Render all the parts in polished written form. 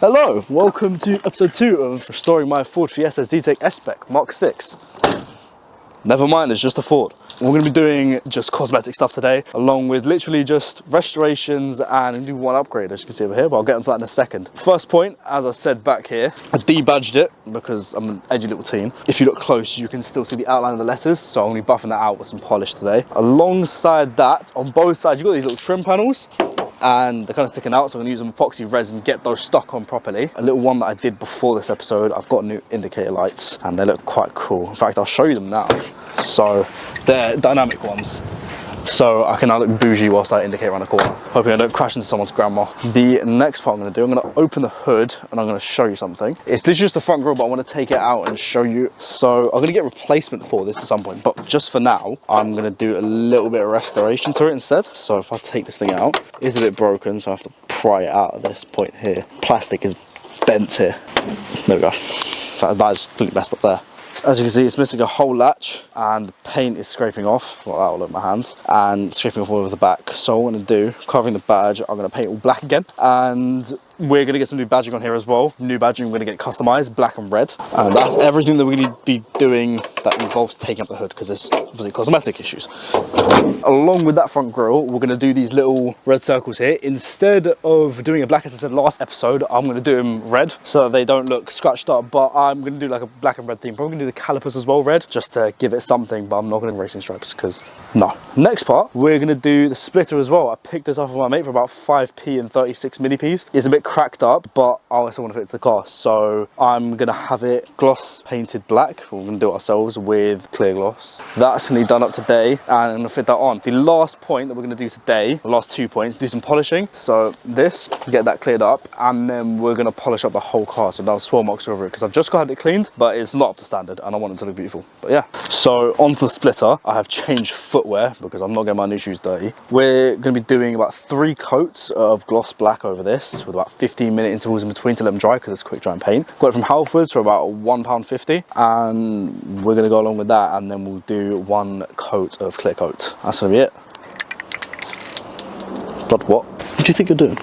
Hello, welcome to episode 2 of restoring my Ford Fiesta ZETEC Spec Mk6. Never mind, it's just a Ford. We're going to be doing just cosmetic stuff today, along with literally just restorations and do one upgrade, as you can see over here, but I'll get into that in a second. First point, as I said back here, I debadged it because I'm an edgy little teen. If you look close, you can still see the outline of the letters, so I'm going to be buffing that out with some polish today. Alongside that, on both sides, you've got these little trim panels, and they're kind of sticking out, so I'm going to use some epoxy resin, get those stuck on properly. A little one that I did before this episode, I've got new indicator lights and they look quite cool. In fact, I'll show you them now. So they're dynamic ones, so I can now look bougie whilst I indicate around the corner, hoping I don't crash into someone's grandma. The next part I'm going to do, I'm going to open the hood and I'm going to show you something. It's literally just the front grille, but I want to take it out and show you. So I'm going to get replacement for this at some point, but just for now, I'm going to do a little bit of restoration to it instead. So if I take this thing out, it's a bit broken, so I have to pry it out at this point here. Plastic is bent here. There we go. That's completely messed up there. As you can see, it's missing a whole latch and the paint is scraping off, well, that all over my hands, and scraping off all over the back. So what I'm going to do, covering the badge, I'm going to paint all black again, and we're going to get some new badging on here as well. New badging, we're going to get customized, black and red. And that's everything that we're going to be doing that involves taking up the hood, because there's obviously cosmetic issues. Along with that front grille, we're going to do these little red circles here. Instead of doing a black, as I said last episode, I'm going to do them red so that they don't look scratched up, but I'm going to do like a black and red theme. Probably going to do the calipers as well red, just to give it something, but I'm not going to do racing stripes, because no. Next part, we're going to do the splitter as well. I picked this up of my mate for about 5p and 36 milli-p's. It's a bit cracked up, but I still want to fit it to the car, so I'm going to have it gloss painted black. We're going to do it ourselves with clear gloss. That's going to be done up today, and I'm going to fit that on. The last point that we're going to do today, the last 2 points, do some polishing. So this, get that cleared up, and then we're going to polish up the whole car, so now swirl marks over it, because I've just got it cleaned, but it's not up to standard, and I want it to look beautiful. But yeah, so onto the splitter. I have changed footwear because I'm not getting my new shoes dirty. We're going to be doing about 3 coats of gloss black over this, with about 15-minute intervals in between to let them dry, because it's quick drying paint. Got it from Halfords for about £1.50, and we're going to go along with that, and then we'll do 1 coat of clear coat. That's going to be it. But what do you think you're doing?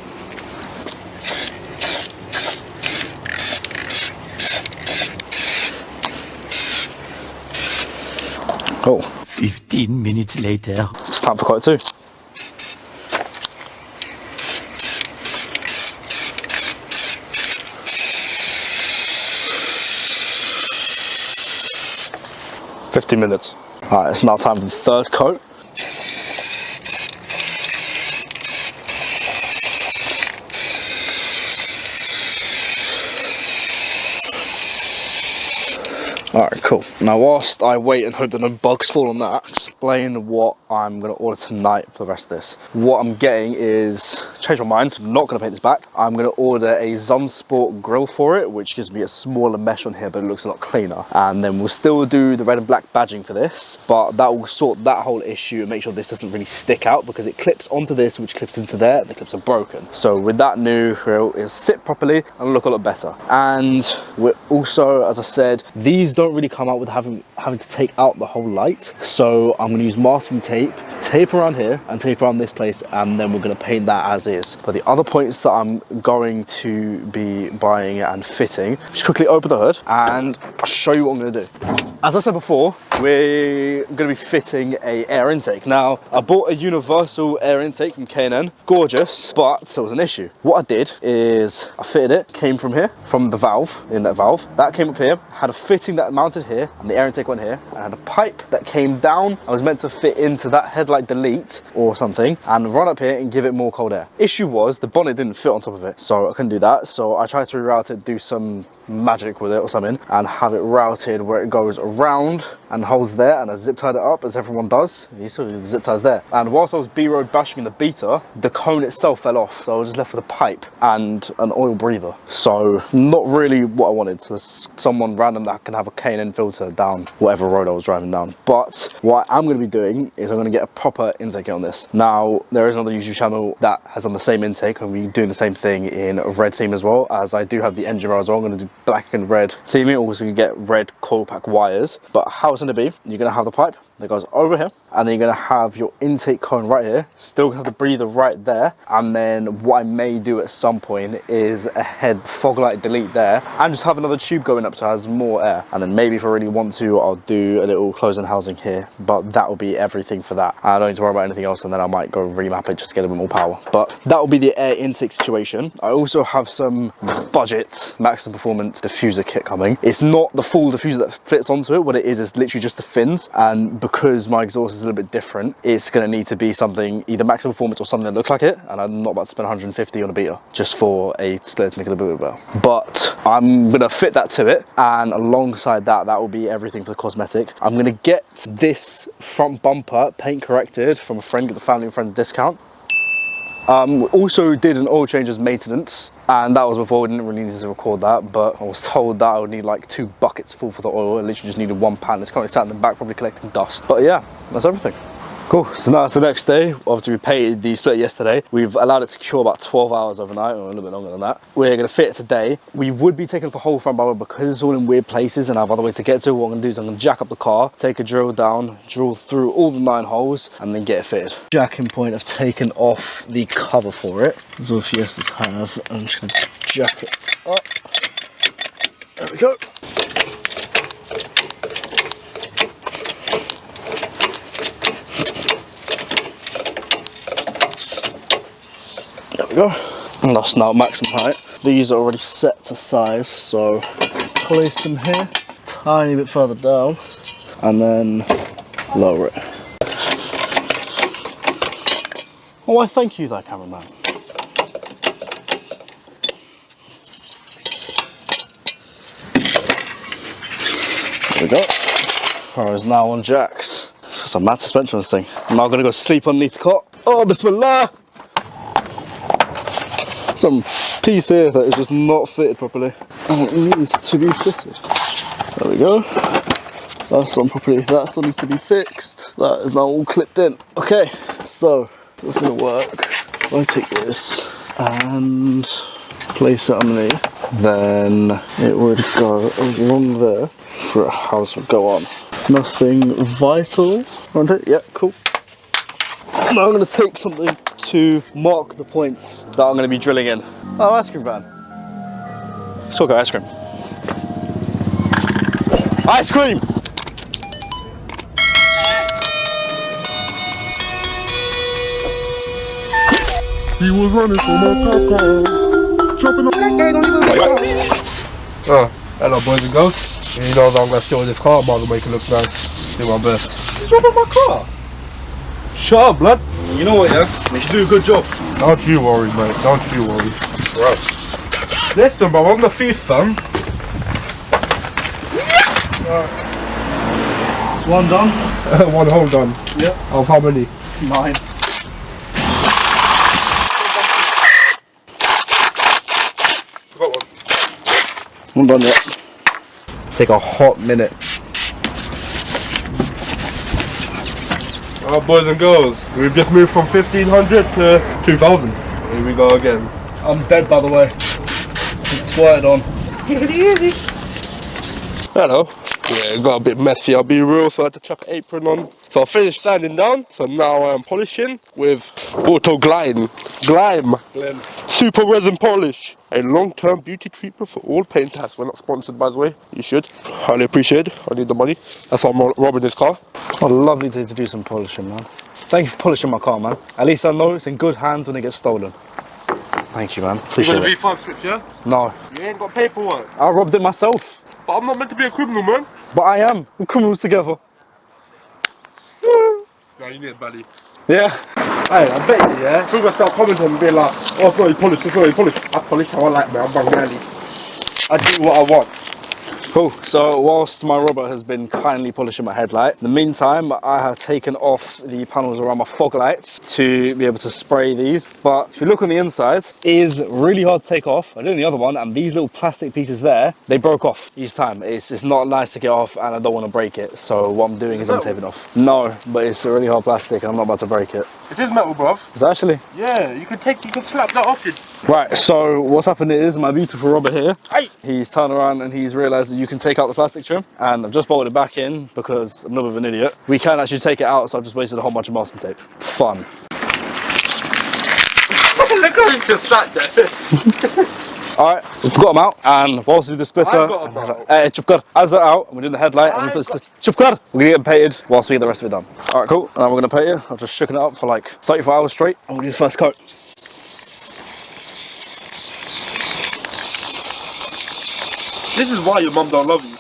Oh. 15 minutes later. It's time for coat 2. $15 minutes. Alright, it's now time for the 3rd coat. Alright, cool. Now whilst I wait and hope that no bugs fall on that, explain what I'm going to order tonight for the rest of this. What I'm getting is, change my mind, I'm not going to paint this back. I'm going to order a Sport grill for it, which gives me a smaller mesh on here, but it looks a lot cleaner. And then we'll still do the red and black badging for this, but that will sort that whole issue and make sure this doesn't really stick out, because it clips onto this, which clips into there, and the clips are broken. So with that new grill, it'll sit properly and look a lot better. And we're also, as I said, these don't really come out with having to take out the whole light, so I'm going to use masking tape around here and tape around this place, and then we're going to paint that as is. But the other points that I'm going to be buying and fitting, just quickly open the hood and I'll show you what I'm going to do. As I said before, we're going to be fitting a air intake. Now, I bought a universal air intake from K&N, gorgeous, but there was an issue. What I did is I fitted it, came from here, from the valve, in that valve, that came up here, had a fitting that mounted here, and the air intake went here, and I had a pipe that came down. I was meant to fit into that headlight delete or something, and run up here and give it more cold air. Issue was, the bonnet didn't fit on top of it, so I couldn't do that, so I tried to reroute it, do some magic with it or something, and have it routed where it goes around and holds there, and I zip tied it up as everyone does. You saw the zip ties there. And whilst I was B-road bashing in the beater, the cone itself fell off, so I was just left with a pipe and an oil breather. So not really what I wanted. So there's someone random that can have a K&N filter down whatever road I was driving down. But what I'm going to be doing is I'm going to get a proper intake on this. Now there is another YouTube channel that has done the same intake. I'm going to be doing the same thing in a red theme as well, as I do have the engine rail as well. I'm going to do black and red theming. Also going to get red coil pack wires. But how it's going to be, you're going to have the pipe that goes over here, and then you're gonna have your intake cone right here, still gonna have the breather right there, and then what I may do at some point is a head fog light delete there, and just have another tube going up so it has more air. And then maybe if I really want to, I'll do a little closing housing here, but that will be everything for that. I don't need to worry about anything else, and then I might go remap it just to get a bit more power. But that will be the air intake situation. I also have some budget maximum performance diffuser kit coming. It's not the full diffuser that fits onto it. What it is literally just the fins, and because my exhaust is a little bit different, it's going to need to be something either maximum performance or something that looks like it, and I'm not about to spend 150 on a beater just for a split to make it a bit better. But I'm going to fit that to it, and alongside that, that will be everything for the cosmetic. I'm going to get this front bumper paint corrected from a friend, get the family and friend discount. Also did an oil change as maintenance, and that was before we didn't really need to record that, but I was told that I would need like 2 buckets full for the oil. I literally just needed 1 pan. It's currently sat in the back, probably collecting dust. But yeah, that's everything. Cool, so now it's the next day. Obviously we painted the split yesterday. We've allowed it to cure about 12 hours overnight, or a little bit longer than that. We're gonna fit it today. We would be taking the whole front bumper because it's all in weird places and I have other ways to get to it. What I'm gonna do is I'm gonna jack up the car, take a drill down, drill through all the 9 holes, and then get it fitted. Jacking point, I've taken off the cover for it, as all Fiestas have. I'm just gonna jack it up. There we go. There we go. And that's now maximum height. These are already set to size, so place them here, tiny bit further down, and then lower it. Oh, why thank you there, cameraman. There we go. Car is now on jacks. It's a mad suspension on this thing. I'm now gonna go sleep underneath the cot. Oh, bismillah! Some piece here that is just not fitted properly, and it needs to be fitted. There we go. That's on properly. That still needs to be fixed. That is now all clipped in. Okay, so that's gonna work. If I take this and place it underneath, then it would go along there for how this would go on. Nothing vital around it. Yeah, cool. Now I'm going to take something to mark the points that I'm going to be drilling in. Oh, ice cream van. Let's go get ice cream. Ice cream! He was running for my papa. Jumping on. Hello boys and girls. You know that I'm going to steal this car, I'm going to make it look nice. Do my best. He's jumping my car. Shut up, blood. You know what, yeah? You should do a good job. Don't you worry, mate. Don't you worry. Right. Listen, bro, I'm the thief, fam. It's one done. One hole done. Yeah. Of how many? 9. Got one. One done yet. Take a hot minute. Alright, boys and girls, we've just moved from 1500 to 2000. Here we go again. I'm dead, by the way. It's squirted on. Hello. Yeah, it got a bit messy, I'll be real, so I had to chuck an apron on. So I finished sanding down, so now I'm polishing with Auto Glime. Super resin polish. A long-term beauty treatment for all painters. We're not sponsored, by the way. You should. Highly appreciate it. I need the money. That's why I'm robbing this car. Oh, lovely to do some polishing, man. Thank you for polishing my car, man. At least I know it's in good hands when it gets stolen. Thank you, man. Appreciate it. You got a V5 switch, yeah? No. You ain't got paperwork. I robbed it myself. But I'm not meant to be a criminal, man. But I am. We're criminals together. No, you need it badly. Yeah. Hey, I bet you, yeah? People gonna start commenting and be like, oh, it's not you polished, it's not you polished. I polish how I like, man. I'm bang early. I do what I want. Cool. So whilst my robot has been kindly polishing my headlight, in the meantime I have taken off the panels around my fog lights to be able to spray these. But if you look on the inside, it is really hard to take off. I did the other one, and these little plastic pieces there, they broke off each time. It's not nice to get off, and I don't want to break it. So what I'm doing is I'm taping off. No, but it's a really hard plastic and I'm not about to break it. It is metal, bruv. Is it actually? Yeah, you can slap that off you. Right, so what's happened is my beautiful robot here, Hey. he's turned around and he's realised that you you can take out the plastic trim, and I've just bolted it back in because I'm a little bit of an idiot. We can actually take it out, so I've just wasted a whole bunch of masking tape. Fun. Look how he's just sat there. Alright, we've got them out, and whilst we do the splitter, I've got 'em out. Chupkar, as they're out, we're doing the headlight, and we put the splitter. Chupkar! We're gonna get them painted whilst we get the rest of it done. Alright, cool, now we're gonna paint it. I've just shooken it up for like 34 hours straight, and we'll do the first coat. This is why your mum don't love you.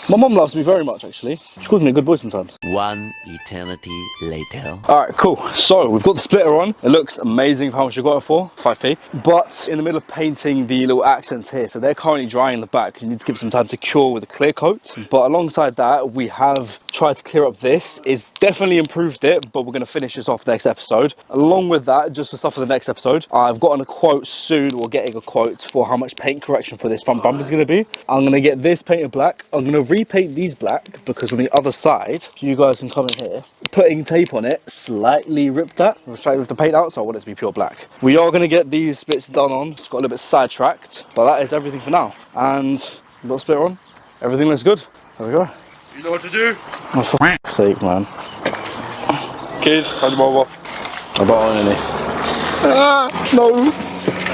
My mum loves me very much, actually. She calls me a good boy sometimes. One eternity later. Alright, cool. So, we've got the splitter on. It looks amazing for how much you got it for, 5p. But in the middle of painting the little accents here, so they're currently drying in the back. You need to give some time to cure with a clear coat. But alongside that, we have tried to clear up this. It's definitely improved it, but we're going to finish this off next episode. Along with that, just for stuff for the next episode, I've gotten a quote soon, or getting a quote for how much paint correction for this front bumper is going to be. I'm going to get this painted black. I'm going to repaint these black because on the other side, you guys can come in here, putting tape on it, slightly ripped that. We'll try to lift the paint out, so I want it to be pure black. We are going to get these bits done on. It's got a little bit sidetracked, but that is everything for now. And we've got the splitter on. Everything looks good. There we go. You know what to do? Oh, for f***'s sake, man. Kids, hand them over. I don't want any. No.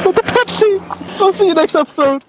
Not the Pepsi. I'll see you next episode.